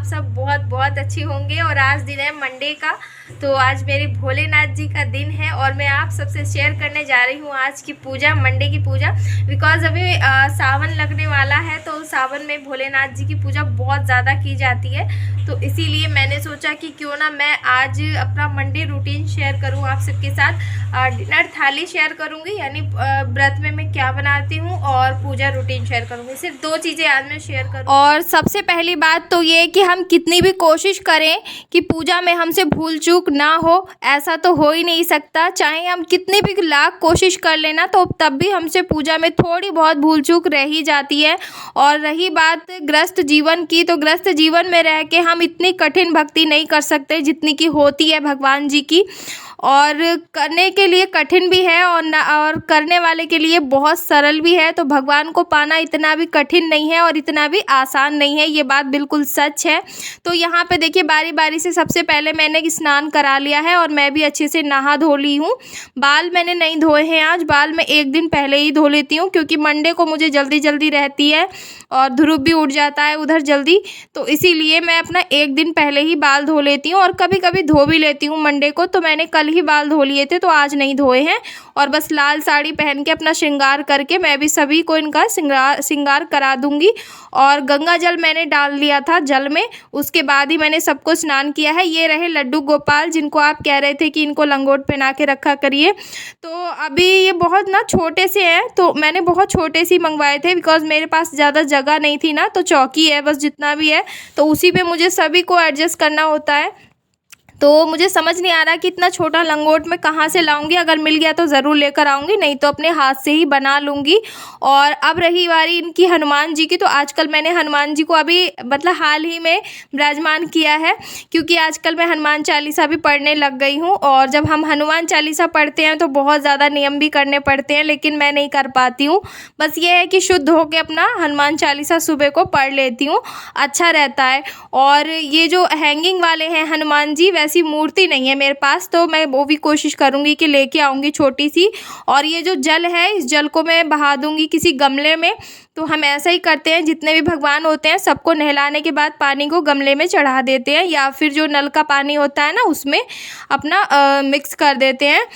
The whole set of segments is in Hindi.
सब बहुत बहुत अच्छे होंगे। और आज दिन है मंडे का, तो आज मेरे भोलेनाथ जी का दिन है और मैं आप सबसे शेयर करने जा रही हूँ आज की पूजा, मंडे की पूजा। बिकॉज अभी सावन लगने वाला है, तो सावन में भोलेनाथ जी की पूजा बहुत ज़्यादा की जाती है। तो इसीलिए मैंने सोचा कि क्यों ना मैं आज अपना मंडे रूटीन शेयर करूँ आप सबके साथ। डिनर थाली शेयर करूँगी, यानी व्रत में मैं क्या बनाती हूँ, और पूजा रूटीन शेयर करूँगी। सिर्फ 2 चीज़ें आज मैं शेयर करूँ। और सबसे पहली बात तो ये कि हम कितनी भी कोशिश करें कि पूजा में हमसे भूल चूक ना हो, ऐसा तो हो ही नहीं सकता। चाहे हम कितनी भी लाख कोशिश कर लेना, तो तब भी हमसे पूजा में थोड़ी बहुत भूल चूक रह ही जाती है। और रही बात ग्रस्त जीवन की, तो ग्रस्त जीवन में रह के हम इतनी कठिन भक्ति नहीं कर सकते जितनी की होती है भगवान जी की। और करने के लिए कठिन भी है और करने वाले के लिए बहुत सरल भी है। तो भगवान को पाना इतना भी कठिन नहीं है और इतना भी आसान नहीं है, ये बात बिल्कुल सच है। तो यहाँ पे देखिए, बारी बारी से सबसे पहले मैंने स्नान करा लिया है और मैं भी अच्छे से नहा धो ली हूँ। बाल मैंने नहीं धोए हैं आज, बाल मैं एक दिन पहले ही धो लेती हूँ, क्योंकि मंडे को मुझे जल्दी जल्दी रहती है और ध्रुव भी उठ जाता है उधर जल्दी। तो इसीलिए मैं अपना एक दिन पहले ही बाल धो लेती हूँ, और कभी कभी धो भी लेती हूँ मंडे को। तो मैंने कल ही बाल धो लिए थे, तो आज नहीं धोए हैं। और बस लाल साड़ी पहन के अपना श्रृंगार करके मैं भी सभी को इनका श्रृंगार करा दूंगी। और गंगा जल मैंने डाल लिया था जल में, उसके बाद ही मैंने सबको स्नान किया है। ये रहे लड्डू गोपाल, जिनको आप कह रहे थे कि इनको लंगोट पहना के रखा करिए। तो अभी ये बहुत ना छोटे से हैं, तो मैंने बहुत छोटे से मंगवाए थे, बिकॉज मेरे पास ज़्यादा जगह नहीं थी ना। तो चौकी है बस, जितना भी है तो उसी पे मुझे सभी को एडजस्ट करना होता है। तो मुझे समझ नहीं आ रहा कि इतना छोटा लंगोट मैं कहाँ से लाऊंगी। अगर मिल गया तो ज़रूर लेकर आऊँगी, नहीं तो अपने हाथ से ही बना लूँगी। और अब रही बारी इनकी हनुमान जी की, तो आजकल मैंने हनुमान जी को अभी मतलब हाल ही में विराजमान किया है, क्योंकि आजकल मैं हनुमान चालीसा भी पढ़ने लग गई हूँ। और जब हम हनुमान चालीसा पढ़ते हैं तो बहुत ज़्यादा नियम भी करने पड़ते हैं, लेकिन मैं नहीं कर पाती हूँ। बस ये है कि शुद्ध होकर अपना हनुमान चालीसा सुबह को पढ़ लेती हूँ, अच्छा रहता है। और ये जो हैंगिंग वाले हैं हनुमान जी, ऐसी मूर्ति नहीं है मेरे पास, तो मैं वो भी कोशिश करूंगी कि लेके आऊंगी छोटी सी। और ये जो जल है, इस जल को मैं बहा दूंगी किसी गमले में। तो हम ऐसा ही करते हैं, जितने भी भगवान होते हैं सबको नहलाने के बाद पानी को गमले में चढ़ा देते हैं, या फिर जो नल का पानी होता है ना, उसमें अपना मिक्स कर देते हैं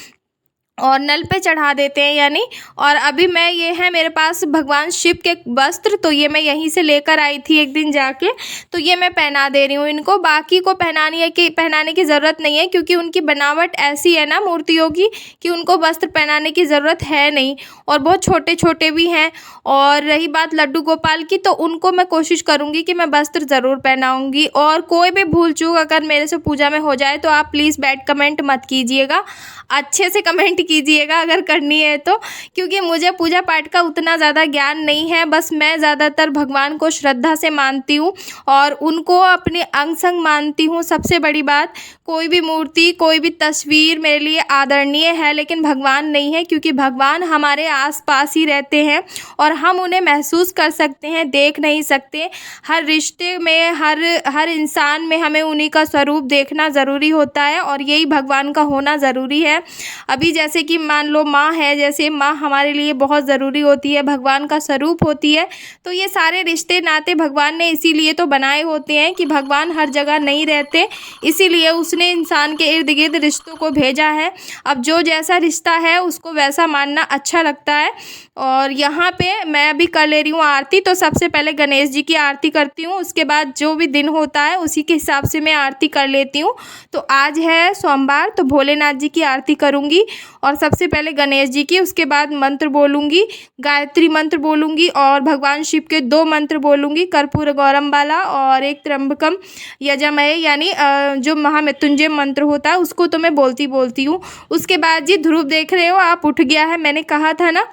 और नल पे चढ़ा देते हैं यानी। और अभी मैं, ये है मेरे पास भगवान शिव के वस्त्र, तो ये मैं यहीं से लेकर आई थी एक दिन जाके, तो ये मैं पहना दे रही हूँ इनको। बाकी को पहनाने की ज़रूरत नहीं है, क्योंकि उनकी बनावट ऐसी है ना मूर्तियों की, कि उनको वस्त्र पहनाने की ज़रूरत है नहीं, और बहुत छोटे छोटे भी हैं। और रही बात लड्डू गोपाल की, तो उनको मैं कोशिश करूँगी कि मैं वस्त्र ज़रूर पहनाऊँगी। और कोई भी भूल चूक अगर मेरे से पूजा में हो जाए, तो आप प्लीज़ बैड कमेंट मत कीजिएगा, अच्छे से कमेंट कीजिएगा अगर करनी है तो, क्योंकि मुझे पूजा पाठ का उतना ज़्यादा ज्ञान नहीं है। बस मैं ज़्यादातर भगवान को श्रद्धा से मानती हूँ और उनको अपने अंग संग मानती हूँ। सबसे बड़ी बात, कोई भी मूर्ति, कोई भी तस्वीर मेरे लिए आदरणीय है, लेकिन भगवान नहीं है, क्योंकि भगवान हमारे आसपास ही रहते हैं और हम उन्हें महसूस कर सकते हैं, देख नहीं सकते। हर रिश्ते में, हर इंसान में हमें उन्हीं का स्वरूप देखना ज़रूरी होता है, और यही भगवान का होना ज़रूरी है। अभी जैसे कि मान लो माँ है, जैसे माँ हमारे लिए बहुत ज़रूरी होती है, भगवान का स्वरूप होती है। तो ये सारे रिश्ते नाते भगवान ने इसीलिए तो बनाए होते हैं कि भगवान हर जगह नहीं रहते, इसीलिए उसने इंसान के इर्द गिर्द रिश्तों को भेजा है। अब जो जैसा रिश्ता है उसको वैसा मानना अच्छा लगता है। और यहाँ पे मैं अभी कर ले रही हूँ आरती। तो सबसे पहले गणेश जी की आरती करती हूँ, उसके बाद जो भी दिन होता है उसी के हिसाब से मैं आरती कर लेती हूँ। तो आज है सोमवार, तो भोलेनाथ जी की आरती करूँगी, और सबसे पहले गणेश जी की, उसके बाद मंत्र बोलूँगी, गायत्री मंत्र बोलूँगी, और भगवान शिव के 2 मंत्र बोलूँगी, कर्पूर गौरम वाला और एक त्र्यंबकम यजामहे, यानी जो महामृत्युंजय मंत्र होता है उसको तो मैं बोलती हूँ। उसके बाद जी ध्रुव देख रहे हो आप, उठ गया है। मैंने कहा था ना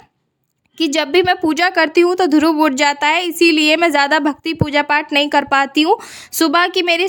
कि जब भी मैं पूजा करती हूँ तो ध्रुव उठ जाता है, इसीलिए मैं ज़्यादा भक्ति पूजा पाठ नहीं कर पाती हूँ। सुबह की मेरी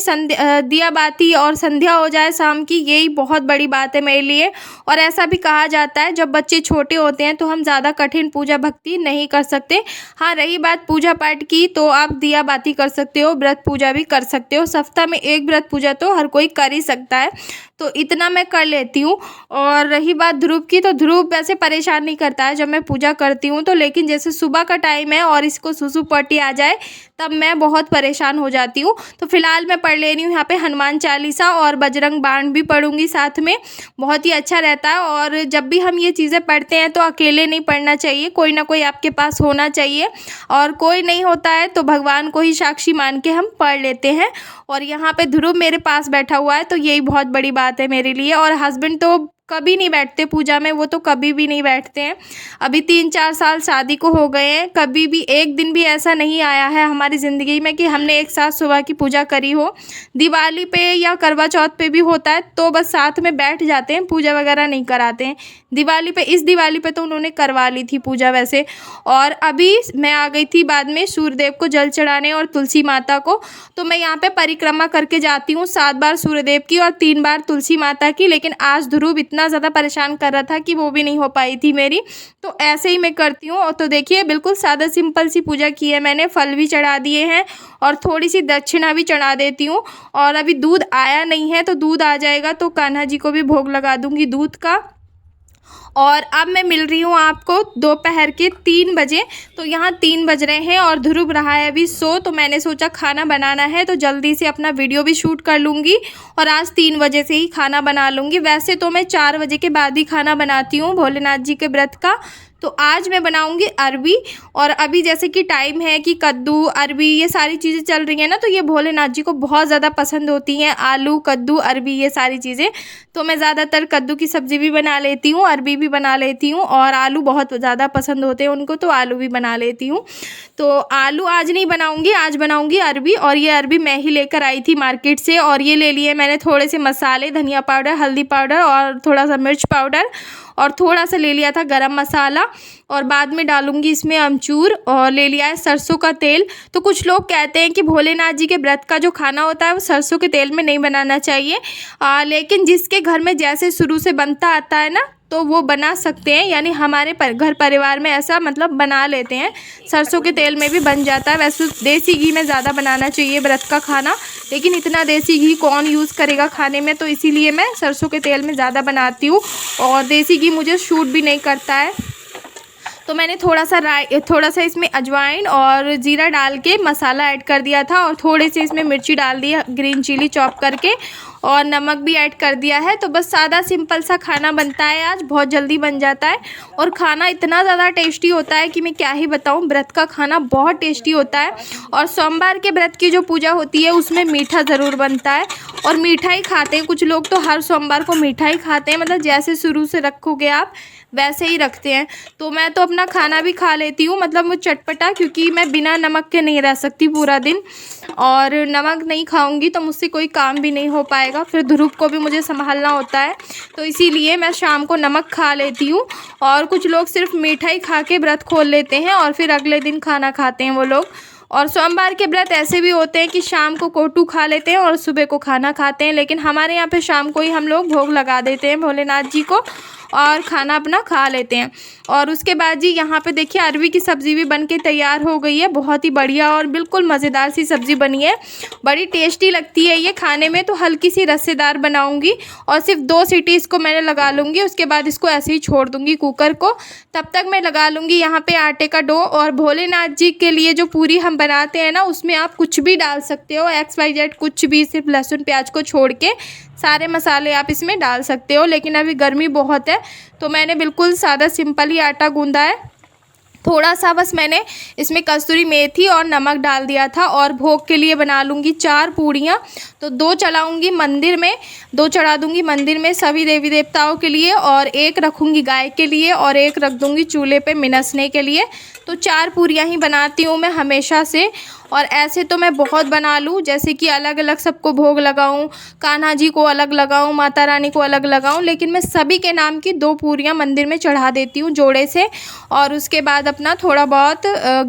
दिया बाती और संध्या हो जाए शाम की, यही बहुत बड़ी बात है मेरे लिए। और ऐसा भी कहा जाता है, जब बच्चे छोटे होते हैं तो हम ज़्यादा कठिन पूजा भक्ति नहीं कर सकते। हाँ, रही बात पूजा पाठ की, तो आप दिया बाती कर सकते हो, व्रत पूजा भी कर सकते हो। सप्ताह में 1 व्रत पूजा तो हर कोई कर ही सकता है, तो इतना मैं कर लेती हूँ। और रही बात ध्रुव की, तो ध्रुव वैसे परेशान नहीं करता है जब मैं पूजा करती हूँ, हूँ। तो लेकिन जैसे सुबह का टाइम है और इसको सुसु पट्टी आ जाए तब मैं बहुत परेशान हो जाती हूँ। तो फिलहाल मैं पढ़ ले रही हूँ यहाँ पे हनुमान चालीसा और बजरंग बाण भी पढ़ूंगी साथ में, बहुत ही अच्छा रहता है। और जब भी हम ये चीज़ें पढ़ते हैं तो अकेले नहीं पढ़ना चाहिए, कोई ना कोई आपके पास होना चाहिए, और कोई नहीं होता है तो भगवान को ही साक्षी मान के हम पढ़ लेते हैं। और यहाँ पे ध्रुव मेरे पास बैठा हुआ है तो यही बहुत बड़ी बात है मेरे लिए। और हस्बैंड तो कभी नहीं बैठते पूजा में, वो तो कभी भी नहीं बैठते हैं। अभी 3-4 साल शादी को हो गए हैं, कभी भी एक दिन भी ऐसा नहीं आया है हमारी ज़िंदगी में कि हमने एक साथ सुबह की पूजा करी हो। दिवाली पे या करवा चौथ पे भी होता है तो बस साथ में बैठ जाते हैं, पूजा वगैरह नहीं कराते हैं। दिवाली पे, इस दिवाली पे तो उन्होंने करवा ली थी पूजा वैसे। और अभी मैं आ गई थी बाद में सूर्यदेव को जल चढ़ाने और तुलसी माता को। तो मैं यहाँ पे परिक्रमा करके जाती हूँ 7 बार सूर्यदेव की और 3 बार तुलसी माता की। लेकिन आज ध्रुव इतना ज़्यादा परेशान कर रहा था कि वो भी नहीं हो पाई थी मेरी, तो ऐसे ही मैं करती हूँ। और तो देखिए बिल्कुल सादा सिंपल सी पूजा की है मैंने, फल भी चढ़ा दिए हैं और थोड़ी सी दक्षिणा भी चढ़ा देती हूँ। और अभी दूध आया नहीं है, तो दूध आ जाएगा तो कान्हा जी को भी भोग लगा दूँगी दूध का। और अब मैं मिल रही हूँ आपको दोपहर के 3 बजे। तो यहाँ 3 बज रहे हैं और ध्रुव रहा है अभी सो, तो मैंने सोचा खाना बनाना है तो जल्दी से अपना वीडियो भी शूट कर लूँगी और आज 3 बजे से ही खाना बना लूँगी। वैसे तो मैं 4 बजे के बाद ही खाना बनाती हूँ भोलेनाथ जी के व्रत का। तो आज मैं बनाऊंगी अरबी। और अभी जैसे कि टाइम है कि कद्दू अरबी ये सारी चीज़ें चल रही हैं ना, तो ये भोलेनाथ जी को बहुत ज़्यादा पसंद होती हैं, आलू कद्दू अरबी ये सारी चीज़ें। तो मैं ज़्यादातर कद्दू की सब्ज़ी भी बना लेती हूँ, अरबी भी बना लेती हूँ, और आलू बहुत ज़्यादा पसंद होते हैं उनको तो आलू भी बना लेती हूँ। तो आलू आज नहीं बनाऊँगी, आज बनाऊँगी अरबी। और ये अरबी मैं ही लेकर आई थी मार्केट से, और ये ले लिए मैंने थोड़े से मसाले, धनिया पाउडर, हल्दी पाउडर और थोड़ा सा मिर्च पाउडर, और थोड़ा सा ले लिया था गरम मसाला। और बाद में डालूंगी इसमें अमचूर, और ले लिया है सरसों का तेल। तो कुछ लोग कहते हैं कि भोलेनाथ जी के व्रत का जो खाना होता है वो सरसों के तेल में नहीं बनाना चाहिए, लेकिन जिसके घर में जैसे शुरू से बनता आता है ना तो वो बना सकते हैं। यानी हमारे घर परिवार में ऐसा मतलब बना लेते हैं, सरसों के तेल में भी बन जाता है। वैसे देसी घी में ज़्यादा बनाना चाहिए व्रत का खाना, लेकिन इतना देसी घी कौन यूज़ करेगा खाने में, तो इसीलिए मैं सरसों के तेल में ज़्यादा बनाती हूँ। और देसी घी मुझे सूट भी नहीं करता है। तो मैंने थोड़ा सा इसमें अजवाइन और जीरा डाल के मसाला ऐड कर दिया था, और थोड़े से इसमें मिर्ची डाल दी है ग्रीन चिली चॉप करके, और नमक भी ऐड कर दिया है। तो बस सादा सिंपल सा खाना बनता है आज, बहुत जल्दी बन जाता है। और खाना इतना ज़्यादा टेस्टी होता है कि मैं क्या ही बताऊँ, व्रत का खाना बहुत टेस्टी होता है। और सोमवार के व्रत की जो पूजा होती है उसमें मीठा ज़रूर बनता है, और मीठा ही खाते हैं कुछ लोग, तो हर सोमवार को मीठा ही खाते हैं, मतलब जैसे शुरू से रखोगे आप वैसे ही रखते हैं। तो मैं तो अपना खाना भी खा लेती हूँ, मतलब वो चटपटा, क्योंकि मैं बिना नमक के नहीं रह सकती पूरा दिन, और नमक नहीं खाऊंगी तो मुझसे कोई काम भी नहीं हो पाएगा, फिर ध्रुव को भी मुझे संभालना होता है। तो इसीलिए मैं शाम को नमक खा लेती हूँ। और कुछ लोग सिर्फ मीठा ही खा के व्रत खोल लेते हैं और फिर अगले दिन खाना खाते हैं वो लोग। और सोमवार के व्रत ऐसे भी होते हैं कि शाम को कोटू खा लेते हैं और सुबह को खाना खाते हैं, लेकिन हमारे यहाँ पे शाम को ही हम लोग भोग लगा देते हैं भोलेनाथ जी को और खाना अपना खा लेते हैं। और उसके बाद जी यहाँ पे देखिए अरबी की सब्ज़ी भी बनके तैयार हो गई है, बहुत ही बढ़िया और बिल्कुल मज़ेदार सी सब्ज़ी बनी है, बड़ी टेस्टी लगती है ये खाने में। तो हल्की सी रसेदार बनाऊंगी और सिर्फ 2 सीटी इसको मैंने लगा लूँगी, उसके बाद इसको ऐसे ही छोड़ दूँगी कुकर को। तब तक मैं लगा लूँगी यहाँ पे आटे का डो। और भोलेनाथ जी के लिए जो पूरी हम बनाते हैं ना, उसमें आप कुछ भी डाल सकते हो, XYZ कुछ भी, सिर्फ लहसुन प्याज को छोड़ के सारे मसाले आप इसमें डाल सकते हो। लेकिन अभी गर्मी बहुत है तो मैंने बिल्कुल सादा सिंपल ही आटा गूंदा है। थोड़ा सा बस मैंने इसमें कसूरी मेथी और नमक डाल दिया था। और भोग के लिए बना लूँगी 4 पूड़ियाँ, तो 2 चढ़ाऊँगी मंदिर में, 2 चढ़ा दूँगी मंदिर में सभी देवी देवताओं के लिए, और 1 रखूँगी गाय के लिए, और 1 रख दूँगी चूल्हे पे मिनसने के लिए। तो 4 पूरियाँ ही बनाती हूँ मैं हमेशा से। और ऐसे तो मैं बहुत बना लूँ, जैसे कि अलग अलग सबको भोग लगाऊँ, कान्हा जी को अलग लगाऊँ, माता रानी को अलग लगाऊँ, लेकिन मैं सभी के नाम की 2 पूरियाँ मंदिर में चढ़ा देती हूँ जोड़े से। और उसके बाद अपना थोड़ा बहुत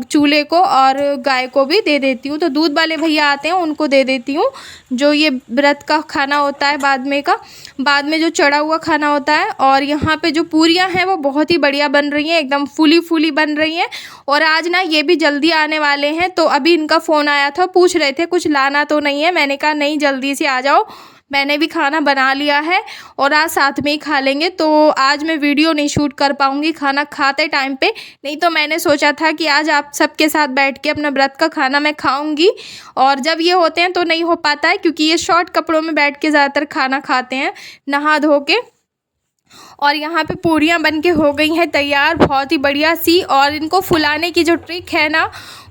चूल्हे को और गाय को भी दे देती हूँ। तो दूध वाले भैया आते हैं उनको दे देती हूँ, जो ये व्रत का खाना होता है बाद में जो चढ़ा हुआ खाना होता है। और यहाँ पे जो पूरियाँ हैं वो बहुत ही बढ़िया बन रही हैं, एकदम फूली बन रही हैं। और आज ना ये भी जल्दी आने वाले हैं, तो अभी इनका फ़ोन आया था, पूछ रहे थे कुछ लाना तो नहीं है, मैंने कहा नहीं जल्दी से आ जाओ, मैंने भी खाना बना लिया है और आज साथ में ही खा लेंगे। तो आज मैं वीडियो नहीं शूट कर पाऊँगी खाना खाते टाइम पे, नहीं तो मैंने सोचा था कि आज आप सबके साथ बैठ के अपना व्रत का खाना मैं खाऊँगी। और जब ये होते हैं तो नहीं हो पाता है, क्योंकि ये शॉर्ट कपड़ों में बैठ के ज़्यादातर खाना खाते हैं नहा धो के। और यहाँ पे पूरियाँ बन के हो गई हैं तैयार, बहुत ही बढ़िया सी। और इनको फुलाने की जो ट्रिक है ना,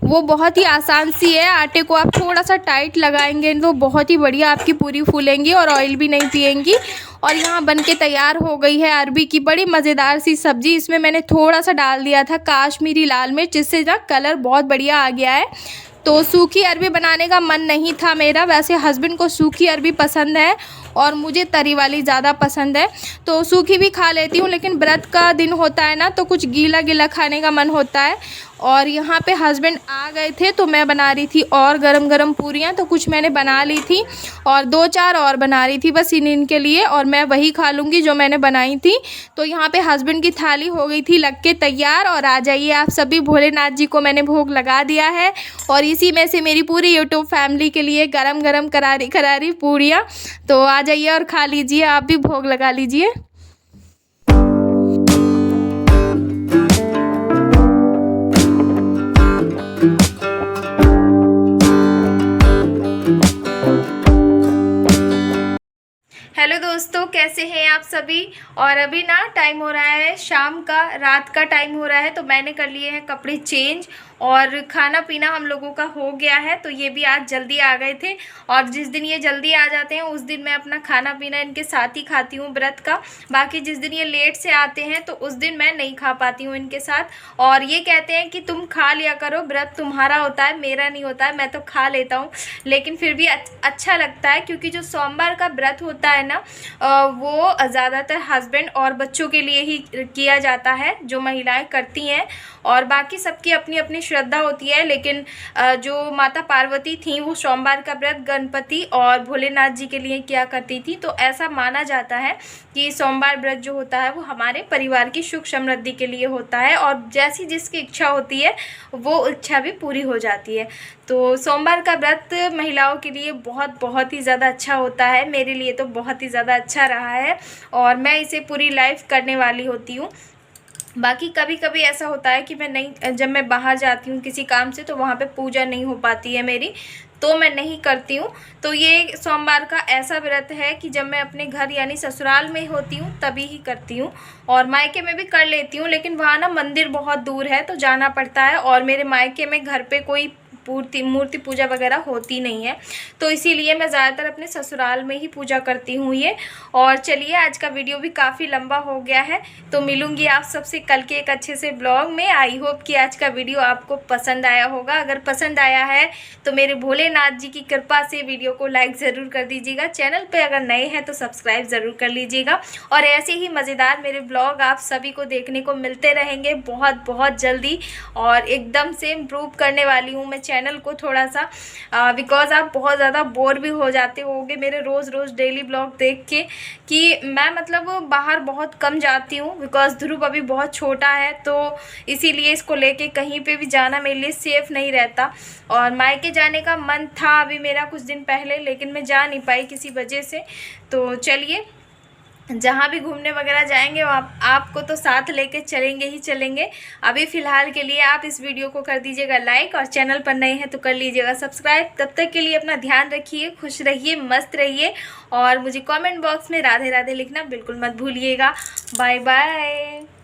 वो बहुत ही आसान सी है। आटे को आप थोड़ा सा टाइट लगाएंगे तो बहुत ही बढ़िया आपकी पूरी फूलेंगी और ऑयल भी नहीं पिएंगी। और यहाँ बन के तैयार हो गई है अरबी की बड़ी मज़ेदार सी सब्ज़ी। इसमें मैंने थोड़ा सा डाल दिया था काश्मीरी लाल मिर्च, जिससे ना कलर बहुत बढ़िया आ गया है। तो सूखी अरबी बनाने का मन नहीं था मेरा, वैसे हस्बैंड को सूखी अरबी पसंद है और मुझे तरी वाली ज़्यादा पसंद है, तो सूखी भी खा लेती हूँ। लेकिन व्रत का दिन होता है ना, तो कुछ गीला गीला खाने का मन होता है। और यहाँ पे हस्बैंड आ गए थे तो मैं बना रही थी और गरम गरम पूरियाँ, तो कुछ मैंने बना ली थी और 2-4 और बना रही थी बस इनके लिए, और मैं वही खा लूँगी जो मैंने बनाई थी। तो यहाँ पे हस्बैंड की थाली हो गई थी लग के तैयार। और आ जाइए आप सभी, भोलेनाथ जी को मैंने भोग लगा दिया है और इसी में से मेरी पूरी यूट्यूब फैमिली के लिए गरम गरम करारी करारी पूरियाँ। तो आ जाइए और खा लीजिए, आप भी भोग लगा लीजिए। हेलो दोस्तों, कैसे हैं आप सभी। और अभी ना टाइम हो रहा है शाम का, रात का टाइम हो रहा है, तो मैंने कर लिए हैं कपड़े चेंज और खाना पीना हम लोगों का हो गया है। तो ये भी आज जल्दी आ गए थे, और जिस दिन ये जल्दी आ जाते हैं उस दिन मैं अपना खाना पीना इनके साथ ही खाती हूँ व्रत का। बाकी जिस दिन ये लेट से आते हैं तो उस दिन मैं नहीं खा पाती हूँ इनके साथ। और ये कहते हैं कि तुम खा लिया करो, व्रत तुम्हारा होता है, मेरा नहीं होता है। मैं तो खा लेता हूँ, लेकिन फिर भी अच्छा लगता है, क्योंकि जो सोमवार का व्रत होता है ना, वो ज़्यादातर हस्बैंड और बच्चों के लिए ही किया जाता है, जो महिलाएं करती हैं। और बाकी सबकी अपनी अपनी श्रद्धा होती है, लेकिन जो माता पार्वती थी वो सोमवार का व्रत गणपति और भोलेनाथ जी के लिए किया करती थी। तो ऐसा माना जाता है कि सोमवार व्रत जो होता है वो हमारे परिवार की सुख समृद्धि के लिए होता है, और जैसी जिसकी इच्छा होती है वो इच्छा भी पूरी हो जाती है। तो सोमवार का व्रत महिलाओं के लिए बहुत ही ज़्यादा अच्छा होता है, मेरे लिए तो बहुत ही ज़्यादा अच्छा रहा है और मैं इसे पूरी लाइफ करने वाली होती हूँ। बाकी कभी कभी ऐसा होता है कि मैं नहीं, जब मैं बाहर जाती हूँ किसी काम से, तो वहाँ पे पूजा नहीं हो पाती है मेरी, तो मैं नहीं करती हूँ। तो ये सोमवार का ऐसा व्रत है कि जब मैं अपने घर यानी ससुराल में होती हूँ तभी ही करती हूँ, और मायके में भी कर लेती हूँ, लेकिन वहाँ ना मंदिर बहुत दूर है तो जाना पड़ता है, और मेरे मायके में घर पे कोई मूर्ति पूजा वगैरह होती नहीं है, तो इसीलिए मैं ज़्यादातर अपने ससुराल में ही पूजा करती हूँ ये। और चलिए, आज का वीडियो भी काफ़ी लंबा हो गया है, तो मिलूँगी आप सबसे कल के एक अच्छे से ब्लॉग में। आई होप कि आज का वीडियो आपको पसंद आया होगा। अगर पसंद आया है तो मेरे भोलेनाथ जी की कृपा से वीडियो को लाइक ज़रूर कर दीजिएगा। चैनल पर अगर नए हैं तो सब्सक्राइब ज़रूर कर लीजिएगा, और ऐसे ही मज़ेदार मेरे ब्लॉग आप सभी को देखने को मिलते रहेंगे बहुत जल्दी। और एकदम से इम्प्रूव करने वाली हूँ मैं चैनल को थोड़ा सा, बिकॉज़ आप बहुत ज़्यादा बोर भी हो जाते होंगे मेरे रोज़ डेली ब्लॉग देख के, कि मैं मतलब बाहर बहुत कम जाती हूँ, बिकॉज़ ध्रुव अभी बहुत छोटा है, तो इसीलिए इसको लेके कहीं पे भी जाना मेरे लिए सेफ़ नहीं रहता। और मायके जाने का मन था अभी मेरा कुछ दिन पहले, लेकिन मैं जा नहीं पाई किसी वजह से। तो चलिए, जहाँ भी घूमने वगैरह जाएंगे आपको तो साथ लेके चलेंगे ही चलेंगे। अभी फ़िलहाल के लिए आप इस वीडियो को कर दीजिएगा लाइक, और चैनल पर नए हैं तो कर लीजिएगा सब्सक्राइब। तब तक के लिए अपना ध्यान रखिए, खुश रहिए, मस्त रहिए, और मुझे कमेंट बॉक्स में राधे राधे लिखना बिल्कुल मत भूलिएगा। Bye bye.